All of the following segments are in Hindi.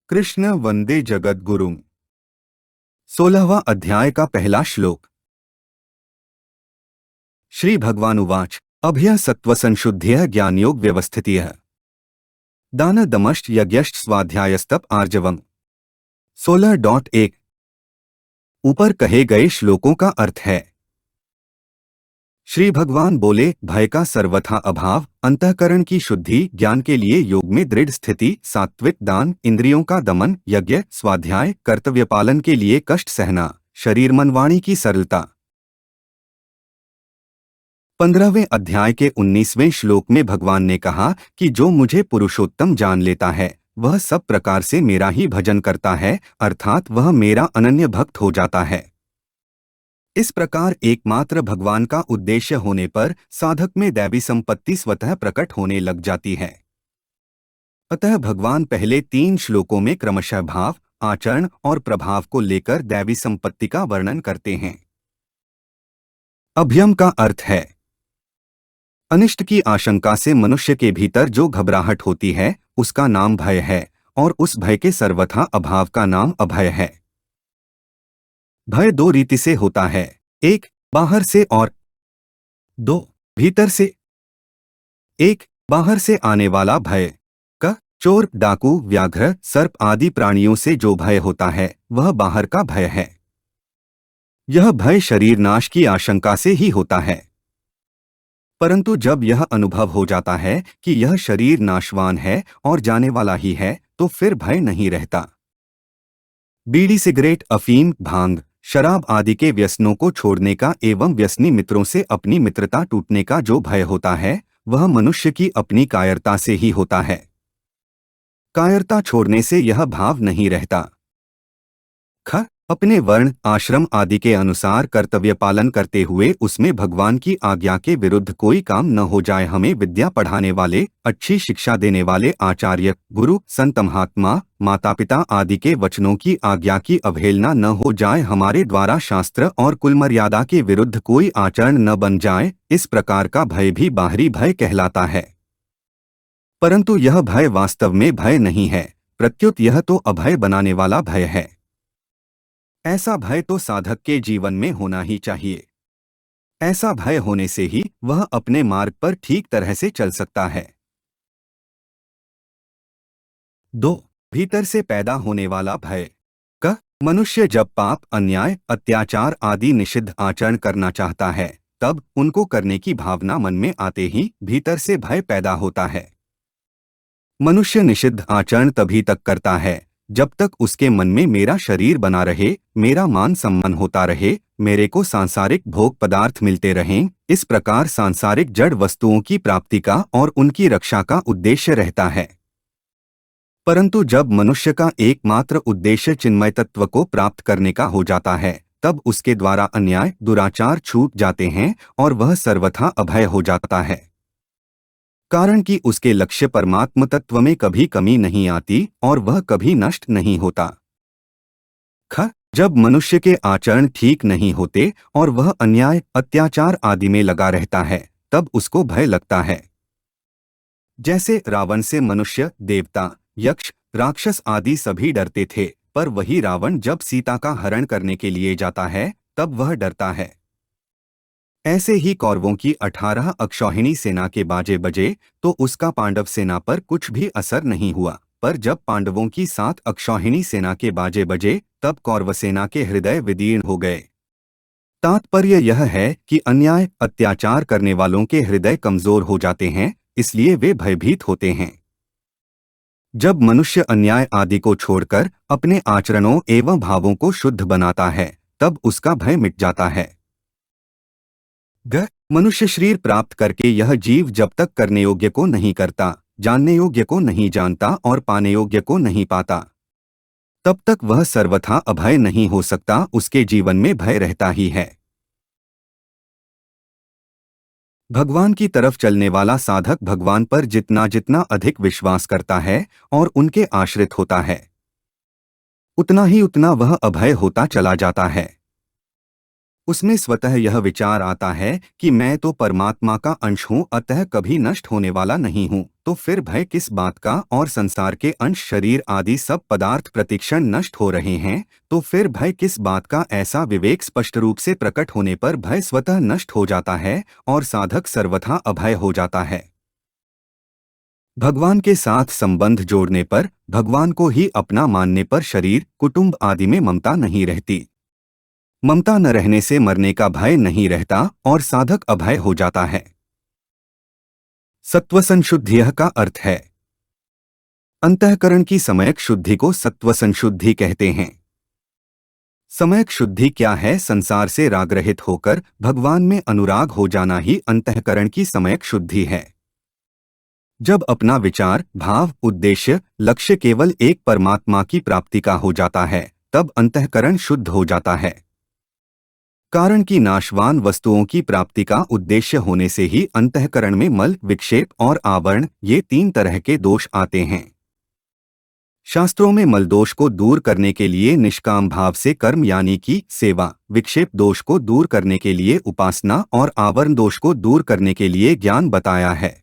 कृष्ण वंदे जगद्गुरुम्। 16वां अध्याय का पहला श्लोक। श्री भगवान उवाच अभय सत्त्वसंशुद्ध्यः ज्ञानयोग व्यवस्थितिः दान दमश्च यज्ञश्च स्वाध्यायस्तप आर्जवम्। 16.1 ऊपर कहे गए श्लोकों का अर्थ है। श्री भगवान बोले, भय का सर्वथा अभाव, अंतःकरण की शुद्धि, ज्ञान के लिए योग में दृढ़ स्थिति, सात्विक दान, इंद्रियों का दमन, यज्ञ, स्वाध्याय, कर्तव्य पालन के लिए कष्ट सहना, शरीर मन वाणी की सरलता। 15वें अध्याय के 19वें श्लोक में भगवान ने कहा कि जो मुझे पुरुषोत्तम जान लेता है वह सब प्रकार से मेरा ही भजन करता है, अर्थात वह मेरा अनन्य भक्त हो जाता है। इस प्रकार एकमात्र भगवान का उद्देश्य होने पर साधक में दैवी संपत्ति स्वतः प्रकट होने लग जाती है। अतः भगवान पहले 3 श्लोकों में क्रमशः भाव, आचरण और प्रभाव को लेकर दैवी संपत्ति का वर्णन करते हैं। अभयम का अर्थ है अनिष्ट की आशंका से मनुष्य के भीतर जो घबराहट होती है उसका नाम भय है, और उस भय के सर्वथा अभाव का नाम अभय है। भय 2 रीति से होता है, 1 बाहर से और 2 भीतर से। 1 बाहर से आने वाला भय का चोर, डाकू, व्याघ्र, सर्प आदि प्राणियों से जो भय होता है वह बाहर का भय है। यह भय शरीर नाश की आशंका से ही होता है, परंतु जब यह अनुभव हो जाता है कि यह शरीर नाशवान है और जाने वाला ही है तो फिर भय नहीं रहता। बीड़ी, सिगरेट, अफीम, भांग, शराब आदि के व्यसनों को छोड़ने का एवं व्यसनी मित्रों से अपनी मित्रता टूटने का जो भय होता है वह मनुष्य की अपनी कायरता से ही होता है। कायरता छोड़ने से यह भाव नहीं रहता। ख अपने वर्ण, आश्रम आदि के अनुसार कर्तव्य पालन करते हुए उसमें भगवान की आज्ञा के विरुद्ध कोई काम न हो जाए। हमें विद्या पढ़ाने वाले, अच्छी शिक्षा देने वाले आचार्य, गुरु, संत, महात्मा, माता पिता आदि के वचनों की आज्ञा की अवहेलना न हो जाए। हमारे द्वारा शास्त्र और कुल मर्यादा के विरुद्ध कोई आचरण न बन जाए। इस प्रकार का भय भी बाहरी भय कहलाता है, परंतु यह भय वास्तव में भय नहीं है, प्रत्युत यह तो अभय बनाने वाला भय है। ऐसा भय तो साधक के जीवन में होना ही चाहिए। ऐसा भय होने से ही वह अपने मार्ग पर ठीक तरह से चल सकता है। 2 भीतर से पैदा होने वाला भय का मनुष्य जब पाप, अन्याय, अत्याचार आदि निषिद्ध आचरण करना चाहता है तब उनको करने की भावना मन में आते ही भीतर से भय पैदा होता है। मनुष्य निषिद्ध आचरण तभी तक करता है जब तक उसके मन में मेरा शरीर बना रहे, मेरा मान सम्मान होता रहे, मेरे को सांसारिक भोग पदार्थ मिलते रहें। इस प्रकार सांसारिक जड़ वस्तुओं की प्राप्ति का और उनकी रक्षा का उद्देश्य रहता है। परंतु जब मनुष्य का एकमात्र उद्देश्य चिन्मय तत्व को प्राप्त करने का हो जाता है तब उसके द्वारा अन्याय, दुराचार छूट जाते हैं और वह सर्वथा अभय हो जाता है, कारण कि उसके लक्ष्य परमात्म तत्व में कभी कमी नहीं आती और वह कभी नष्ट नहीं होता। ख जब मनुष्य के आचरण ठीक नहीं होते और वह अन्याय, अत्याचार आदि में लगा रहता है तब उसको भय लगता है। जैसे रावण से मनुष्य, देवता, यक्ष, राक्षस आदि सभी डरते थे, पर वही रावण जब सीता का हरण करने के लिए जाता है तब वह डरता है। ऐसे ही कौरवों की 18 अक्षौहिणी सेना के बाजे बजे तो उसका पांडव सेना पर कुछ भी असर नहीं हुआ, पर जब पांडवों की 7 अक्षौहिणी सेना के बाजे बजे तब कौरव सेना के हृदय विदीर्ण हो गए। तात्पर्य यह है कि अन्याय, अत्याचार करने वालों के हृदय कमजोर हो जाते हैं, इसलिए वे भयभीत होते हैं। जब मनुष्य अन्याय आदि को छोड़कर अपने आचरणों एवं भावों को शुद्ध बनाता है तब उसका भय मिट जाता है। मनुष्य शरीर प्राप्त करके यह जीव जब तक करने योग्य को नहीं करता, जानने योग्य को नहीं जानता और पाने योग्य को नहीं पाता, तब तक वह सर्वथा अभय नहीं हो सकता। उसके जीवन में भय रहता ही है। भगवान की तरफ चलने वाला साधक भगवान पर जितना जितना अधिक विश्वास करता है और उनके आश्रित होता है उतना ही उतना वह अभय होता चला जाता है। उसमें स्वतः यह विचार आता है कि मैं तो परमात्मा का अंश हूँ, अतः कभी नष्ट होने वाला नहीं हूँ, तो फिर भय किस बात का। और संसार के अंश शरीर आदि सब पदार्थ प्रतिक्षण नष्ट हो रहे हैं, तो फिर भय किस बात का। ऐसा विवेक स्पष्ट रूप से प्रकट होने पर भय स्वतः नष्ट हो जाता है और साधक सर्वथा अभय हो जाता है। भगवान के साथ संबंध जोड़ने पर, भगवान को ही अपना मानने पर शरीर कुटुंब आदि में ममता नहीं रहती। ममता न रहने से मरने का भय नहीं रहता और साधक अभय हो जाता है। सत्व संशुद्धि का अर्थ है अंतःकरण की सम्यक शुद्धि को सत्व संशुद्धि कहते हैं। सम्यक शुद्धि क्या है? संसार से रागरहित होकर भगवान में अनुराग हो जाना ही अंतःकरण की सम्यक शुद्धि है। जब अपना विचार, भाव, उद्देश्य, लक्ष्य केवल एक परमात्मा की प्राप्ति का हो जाता है, तब अंतःकरण शुद्ध हो जाता है। कारण की नाशवान वस्तुओं की प्राप्ति का उद्देश्य होने से ही अंतःकरण में मल, विक्षेप और आवरण, ये 3 तरह के दोष आते हैं। शास्त्रों में मल दोष को दूर करने के लिए निष्काम भाव से कर्म यानी कि सेवा, विक्षेप दोष को दूर करने के लिए उपासना और आवरण दोष को दूर करने के लिए ज्ञान बताया है।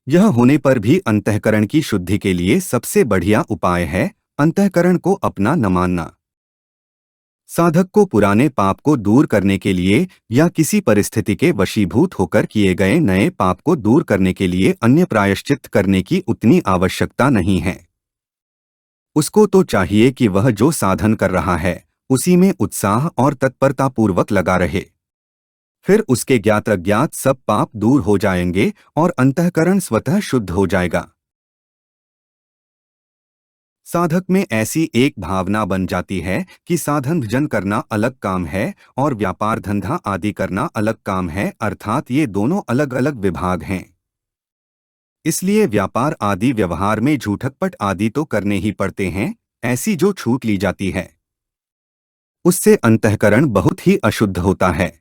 यह होने पर भी अंतःकरण की शुद्धि के लिए सबसे बढ़िया उपाय है अंतःकरण को अपना न मानना। साधक को पुराने पाप को दूर करने के लिए या किसी परिस्थिति के वशीभूत होकर किए गए नए पाप को दूर करने के लिए अन्य प्रायश्चित करने की उतनी आवश्यकता नहीं है। उसको तो चाहिए कि वह जो साधन कर रहा है उसी में उत्साह और तत्परतापूर्वक लगा रहे। फिर उसके ज्ञात अज्ञात सब पाप दूर हो जाएंगे और अंतःकरण स्वतः शुद्ध हो जाएगा। साधक में ऐसी एक भावना बन जाती है कि साधन भजन करना अलग काम है और व्यापार धंधा आदि करना अलग काम है, अर्थात ये दोनों अलग अलग विभाग हैं। इसलिए व्यापार आदि व्यवहार में झूठकपट आदि तो करने ही पड़ते हैं। ऐसी जो छूट ली जाती है उससे अंतःकरण बहुत ही अशुद्ध होता है।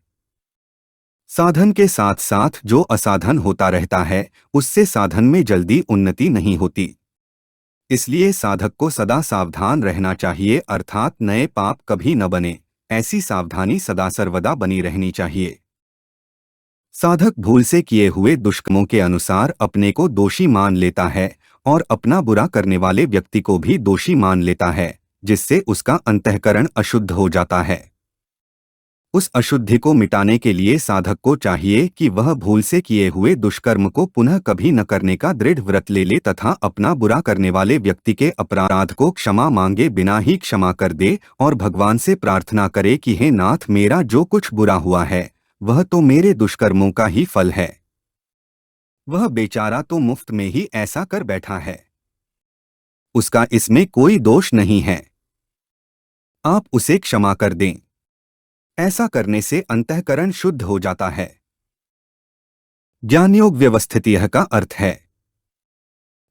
साधन के साथ साथ जो असाधन होता रहता है उससे साधन में जल्दी उन्नति नहीं होती। इसलिए साधक को सदा सावधान रहना चाहिए, अर्थात नए पाप कभी न बने, ऐसी सावधानी सदा सर्वदा बनी रहनी चाहिए। साधक भूल से किए हुए दुष्कर्मों के अनुसार अपने को दोषी मान लेता है और अपना बुरा करने वाले व्यक्ति को भी दोषी मान लेता है, जिससे उसका अंतःकरण अशुद्ध हो जाता है। उस अशुद्धि को मिटाने के लिए साधक को चाहिए कि वह भूल से किए हुए दुष्कर्म को पुनः कभी न करने का दृढ़ व्रत ले ले तथा अपना बुरा करने वाले व्यक्ति के अपराध को क्षमा मांगे बिना ही क्षमा कर दे और भगवान से प्रार्थना करे कि हे नाथ, मेरा जो कुछ बुरा हुआ है वह तो मेरे दुष्कर्मों का ही फल है। वह बेचारा तो मुफ्त में ही ऐसा कर बैठा है, उसका इसमें कोई दोष नहीं है, आप उसे क्षमा कर दें। ऐसा करने से अंतःकरण शुद्ध हो जाता है। ज्ञान योग व्यवस्थित यह का अर्थ है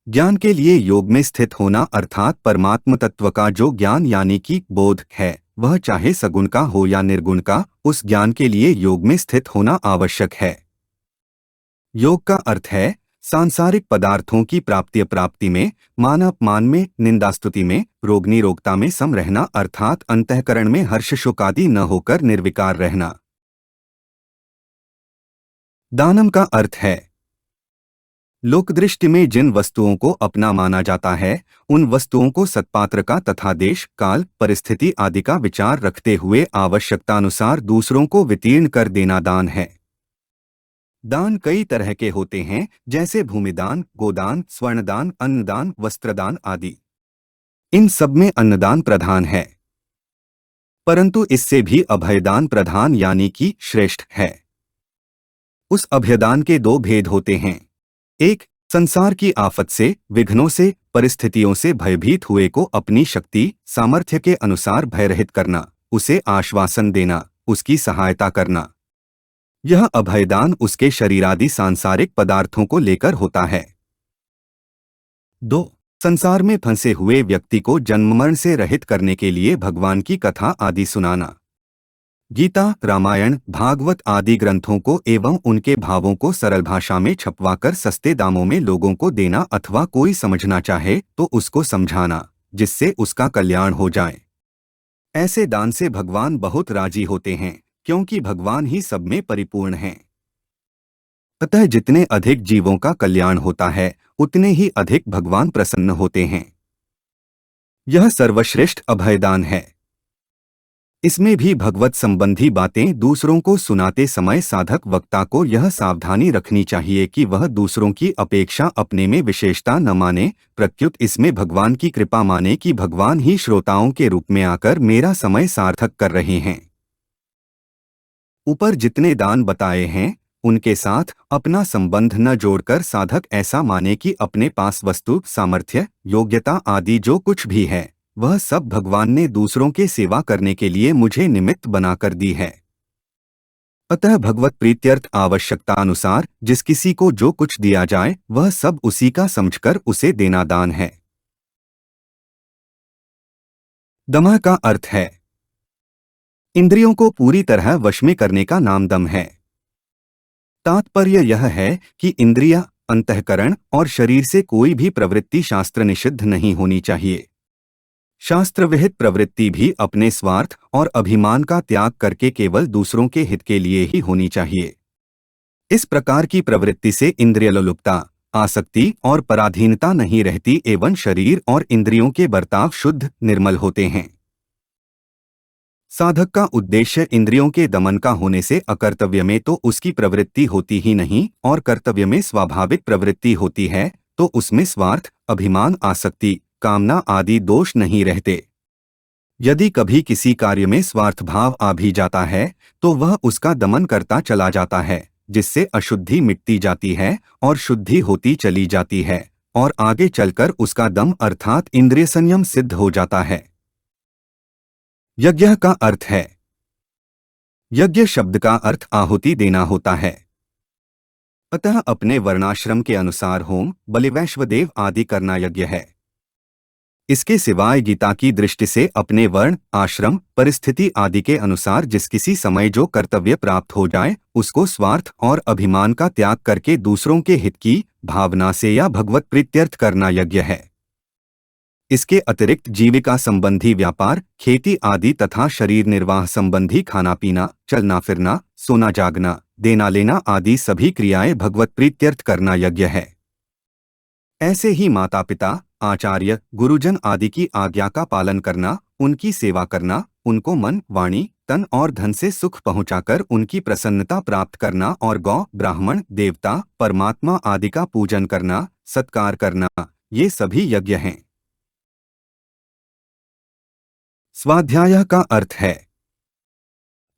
ज्ञान के लिए योग में स्थित होना, अर्थात परमात्म तत्व का जो ज्ञान यानी कि बोध है वह चाहे सगुण का हो या निर्गुण का, उस ज्ञान के लिए योग में स्थित होना आवश्यक है। योग का अर्थ है सांसारिक पदार्थों की प्राप्ति अप्राप्ति में, मान अपमान में, निंदास्तुति में, रोग निरोगता में सम रहना, अर्थात अंतःकरण में हर्ष शोक आदि न होकर निर्विकार रहना। दानम का अर्थ है लोकदृष्टि में जिन वस्तुओं को अपना माना जाता है उन वस्तुओं को सत्पात्र का तथा देश, काल, परिस्थिति आदि का विचार रखते हुए आवश्यकतानुसार दूसरों को वितीर्ण कर देना दान है। दान कई तरह के होते हैं, जैसे भूमिदान, गोदान, स्वर्णदान, अन्नदान, वस्त्रदान आदि। इन सब में अन्नदान प्रधान है, परंतु इससे भी अभयदान प्रधान यानी कि श्रेष्ठ है। उस अभयदान के 2 भेद होते हैं। एक, संसार की आफत से, विघ्नों से, परिस्थितियों से भयभीत हुए को अपनी शक्ति सामर्थ्य के अनुसार भयरहित करना, उसे आश्वासन देना, उसकी सहायता करना। यह अभयदान उसके शरीरादि सांसारिक पदार्थों को लेकर होता है। 2, संसार में फंसे हुए व्यक्ति को जन्ममरण से रहित करने के लिए भगवान की कथा आदि सुनाना। गीता, रामायण, भागवत आदि ग्रंथों को एवं उनके भावों को सरल भाषा में छपवाकर सस्ते दामों में लोगों को देना, अथवा कोई समझना चाहे तो उसको समझाना, जिससे उसका कल्याण हो जाए। ऐसे दान से भगवान बहुत राजी होते हैं, क्योंकि भगवान ही सब में परिपूर्ण हैं। अतः जितने अधिक जीवों का कल्याण होता है, उतने ही अधिक भगवान प्रसन्न होते हैं। यह सर्वश्रेष्ठ अभयदान है। इसमें भी भगवत संबंधी बातें दूसरों को सुनाते समय साधक वक्ता को यह सावधानी रखनी चाहिए कि वह दूसरों की अपेक्षा अपने में विशेषता न माने, प्रत्युत इसमें भगवान की कृपा माने कि भगवान ही श्रोताओं के रूप में आकर मेरा समय सार्थक कर रहे हैं। ऊपर जितने दान बताए हैं, उनके साथ अपना संबंध न जोड़कर साधक ऐसा माने कि अपने पास वस्तु, सामर्थ्य, योग्यता आदि जो कुछ भी है, वह सब भगवान ने दूसरों के सेवा करने के लिए मुझे निमित्त बनाकर दी है। अतः भगवत प्रीत्यर्थ आवश्यकता अनुसार जिस किसी को जो कुछ दिया जाए, वह सब उसी का समझकर उसे देना दान है। दमः का अर्थ है इंद्रियों को पूरी तरह वश में करने का नाम दम है। तात्पर्य यह है कि इंद्रिय, अंतःकरण और शरीर से कोई भी प्रवृत्ति शास्त्र निषिद्ध नहीं होनी चाहिए। शास्त्र विहित प्रवृत्ति भी अपने स्वार्थ और अभिमान का त्याग करके केवल दूसरों के हित के लिए ही होनी चाहिए। इस प्रकार की प्रवृत्ति से इंद्रियलोलुपता, आसक्ति और पराधीनता नहीं रहती एवं शरीर और इंद्रियों के बर्ताव शुद्ध, निर्मल होते हैं। साधक का उद्देश्य इंद्रियों के दमन का होने से अकर्तव्य में तो उसकी प्रवृत्ति होती ही नहीं, और कर्तव्य में स्वाभाविक प्रवृत्ति होती है तो उसमें स्वार्थ, अभिमान, आसक्ति, कामना आदि दोष नहीं रहते। यदि कभी किसी कार्य में स्वार्थ भाव आ भी जाता है तो वह उसका दमन करता चला जाता है, जिससे अशुद्धि मिटती जाती है और शुद्धि होती चली जाती है, और आगे चलकर उसका दम अर्थात इंद्रिय संयम सिद्ध हो जाता है। यज्ञ का अर्थ है, यज्ञ शब्द का अर्थ आहुति देना होता है। अतः अपने वर्णाश्रम के अनुसार होम, बलि, वैश्वदेव आदि करना यज्ञ है। इसके सिवाय गीता की दृष्टि से अपने वर्ण, आश्रम, परिस्थिति आदि के अनुसार जिस किसी समय जो कर्तव्य प्राप्त हो जाए, उसको स्वार्थ और अभिमान का त्याग करके दूसरों के हित की भावना से या भगवत प्रीत्यर्थ करना यज्ञ है। इसके अतिरिक्त जीविका संबंधी व्यापार, खेती आदि तथा शरीर निर्वाह संबंधी खाना पीना, चलना फिरना, सोना जागना, देना लेना आदि सभी क्रियाएं भगवत प्रीत्यर्थ करना यज्ञ है। ऐसे ही माता पिता, आचार्य, गुरुजन आदि की आज्ञा का पालन करना, उनकी सेवा करना, उनको मन, वाणी, तन और धन से सुख पहुंचाकर उनकी प्रसन्नता प्राप्त करना और गौ, ब्राह्मण, देवता, परमात्मा आदि का पूजन करना, सत्कार करना, ये सभी यज्ञ हैं। स्वाध्याय का अर्थ है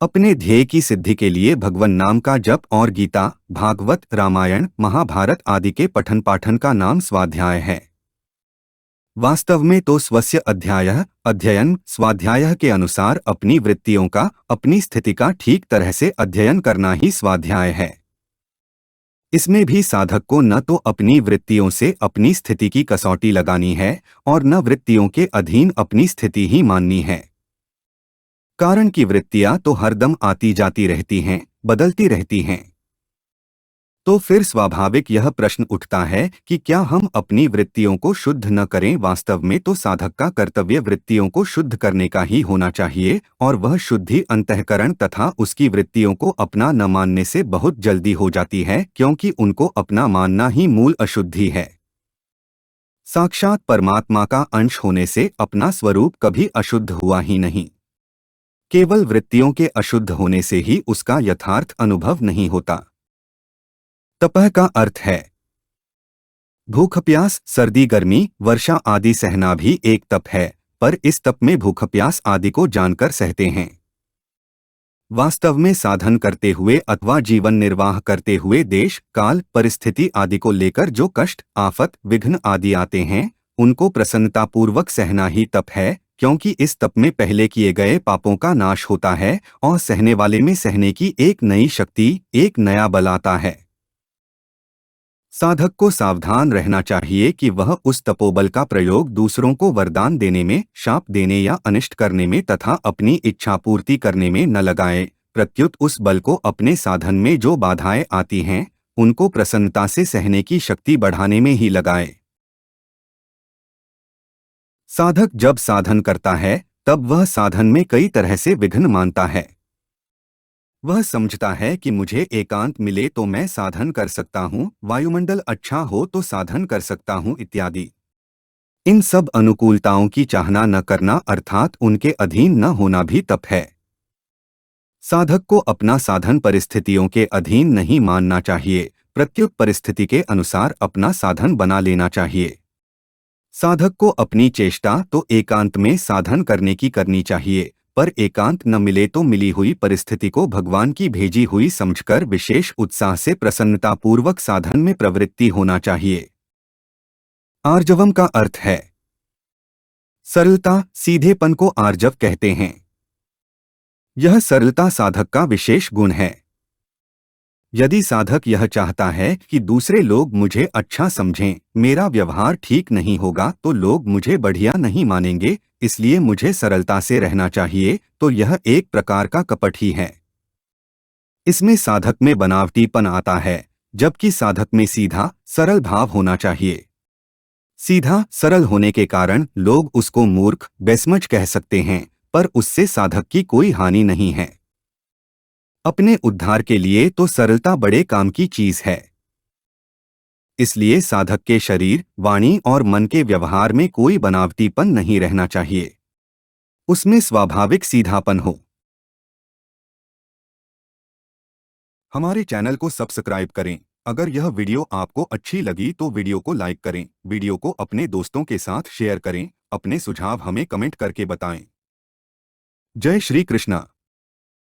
अपने ध्येय की सिद्धि के लिए भगवन नाम का जप और गीता, भागवत, रामायण, महाभारत आदि के पठन पाठन का नाम स्वाध्याय है। वास्तव में तो स्वस्य अध्यायः, अध्ययन, स्वाध्याय के अनुसार अपनी वृत्तियों का, अपनी स्थिति का ठीक तरह से अध्ययन करना ही स्वाध्याय है। इसमें भी साधक को न तो अपनी वृत्तियों से अपनी स्थिति की कसौटी लगानी है और न वृत्तियों के अधीन अपनी स्थिति ही माननी है। कारण की वृत्तियां तो हरदम आती जाती रहती हैं, बदलती रहती हैं। तो फिर स्वाभाविक यह प्रश्न उठता है कि क्या हम अपनी वृत्तियों को शुद्ध न करें। वास्तव में तो साधक का कर्तव्य वृत्तियों को शुद्ध करने का ही होना चाहिए, और वह शुद्धि अंतःकरण तथा उसकी वृत्तियों को अपना न मानने से बहुत जल्दी हो जाती है, क्योंकि उनको अपना मानना ही मूल अशुद्धि है। साक्षात परमात्मा का अंश होने से अपना स्वरूप कभी अशुद्ध हुआ ही नहीं। केवल वृत्तियों के अशुद्ध होने से ही उसका यथार्थ अनुभव नहीं होता। तपः का अर्थ है भूख प्यास, सर्दी गर्मी, वर्षा आदि सहना भी एक तप है, पर इस तप में भूख प्यास आदि को जानकर सहते हैं। वास्तव में साधन करते हुए अथवा जीवन निर्वाह करते हुए देश, काल, परिस्थिति आदि को लेकर जो कष्ट, आफत, विघ्न आदि आते हैं, उनको प्रसन्नतापूर्वक सहना ही तप है, क्योंकि इस तप में पहले किए गए पापों का नाश होता है और सहने वाले में सहने की एक नई शक्ति, एक नया बल आता है। साधक को सावधान रहना चाहिए कि वह उस तपोबल का प्रयोग दूसरों को वरदान देने में, शाप देने या अनिष्ट करने में तथा अपनी इच्छा पूर्ति करने में न लगाए, प्रत्युत उस बल को अपने साधन में जो बाधाएं आती हैं, उनको प्रसन्नता से सहने की शक्ति बढ़ाने में ही लगाए। साधक जब साधन करता है तब वह साधन में कई तरह से विघ्न मानता है। वह समझता है कि मुझे एकांत मिले तो मैं साधन कर सकता हूँ, वायुमंडल अच्छा हो तो साधन कर सकता हूँ इत्यादि। इन सब अनुकूलताओं की चाहना न करना अर्थात उनके अधीन न होना भी तप है। साधक को अपना साधन परिस्थितियों के अधीन नहीं मानना चाहिए, प्रत्युत परिस्थिति के अनुसार अपना साधन बना लेना चाहिए। साधक को अपनी चेष्टा तो एकांत में साधन करने की करनी चाहिए, पर एकांत न मिले तो मिली हुई परिस्थिति को भगवान की भेजी हुई समझकर विशेष उत्साह से प्रसन्नतापूर्वक साधन में प्रवृत्ति होना चाहिए। आर्जवम का अर्थ है सरलता, सीधेपन को आर्जव कहते हैं। यह सरलता साधक का विशेष गुण है। यदि साधक यह चाहता है कि दूसरे लोग मुझे अच्छा समझें, मेरा व्यवहार ठीक नहीं होगा तो लोग मुझे बढ़िया नहीं मानेंगे, इसलिए मुझे सरलता से रहना चाहिए, तो यह एक प्रकार का कपट ही है। इसमें साधक में बनावटीपन आता है, जबकि साधक में सीधा सरल भाव होना चाहिए। सीधा सरल होने के कारण लोग उसको मूर्ख, बेसमझ कह सकते हैं, पर उससे साधक की कोई हानि नहीं है। अपने उद्धार के लिए तो सरलता बड़े काम की चीज है। इसलिए साधक के शरीर, वाणी और मन के व्यवहार में कोई बनावटीपन नहीं रहना चाहिए। उसमें स्वाभाविक सीधापन हो। हमारे चैनल को सब्सक्राइब करें। अगर यह वीडियो आपको अच्छी लगी तो वीडियो को लाइक करें, वीडियो को अपने दोस्तों के साथ शेयर करें, अपने सुझाव हमें कमेंट करके बताएं। जय श्री कृष्णा।